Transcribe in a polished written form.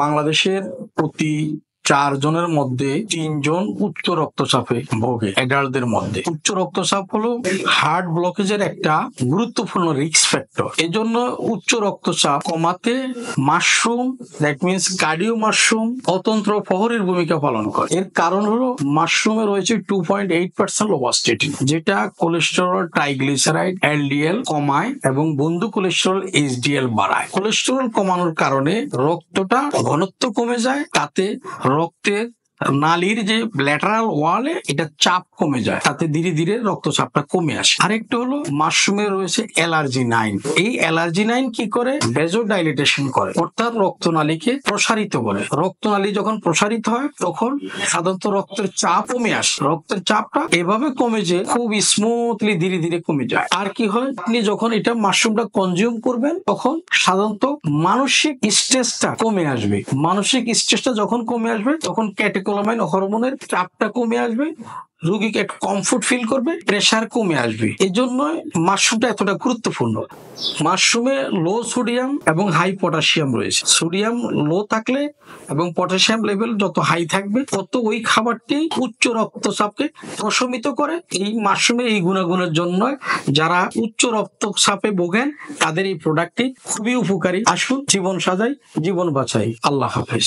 বাংলাদেশের প্রতি 4 জনের মধ্যে 3 জন উচ্চ রক্তচাপে ভোগে। অ্যাডাল্টদের মধ্যে উচ্চ রক্তচাপ হলো হার্ট ব্লকেজের একটা গুরুত্বপূর্ণ রিস্ক ফ্যাক্টর। এজন্য উচ্চ রক্তচাপ কমাতে mushroom, that means cardio mushroom অতন্ত্র প্রহরীর ভূমিকা পালন করে। এর কারণ হলো মাশরুমে রয়েছে 2.8% লোভাস্টেটিন, যেটা কোলেস্টেরল, ট্রাইগ্লিসারাইড, এলডিএল কমায় এবং বন্ধু কোলেস্টেরল এইচডিএল বাড়ায়। কোলেস্টেরল কমানোর কারণে রক্তটা ঘনত্ব কমে যায়, তাতে রক্তের নালীর যে ল্যাটারাল ওয়ালে এটা চাপ কমে যায়, তাতে ধীরে ধীরে রক্তচাপটা কমে আসে। আরেকটা হলো মাশরুমে রয়েছে অ্যালার্জিনাইন। এই অ্যালার্জিনাইন কি করে? ভেজোডাইলেটেশন করে, অর্থাৎ রক্তনালীকে প্রসারিত করে। রক্তনালী যখন প্রসারিত হয় তখন সাধারণত রক্তের চাপ কমে আসে। রক্তের চাপটা এভাবে কমে যে খুব স্মুথলি ধীরে ধীরে কমে যায়। আর কি হয়, আপনি যখন এটা মাশরুমটা কনজিউম করবেন তখন সাধারণত মানসিক স্ট্রেসটা কমে আসবে। মানসিক স্ট্রেসটা যখন কমে আসবে তখন ক্যাটেকোলামাইন হরমোনের চাপটা কমে আসবে, রোগীকে একটা কমফোর্ট ফিল করবে, প্রেসার কমে আসবে। এই জন্য মাশরুমটা এতটা গুরুত্বপূর্ণ। মাশরুমে লো সোডিয়াম এবং হাই পটাশিয়াম রয়েছে। সোডিয়াম লো থাকলে এবং পটাশিয়াম লেভেল যত হাই থাকবে তত ওই খাবারটি উচ্চ রক্তচাপকে প্রশমিত করে। এই মাশরুমে এই গুণাগুণের জন্য যারা উচ্চ রক্তচাপে ভোগেন তাদের এই প্রোডাক্টটি খুবই উপকারী। আসুন জীবন সাজাই, জীবন বাঁচাই। আল্লাহ হাফেজ।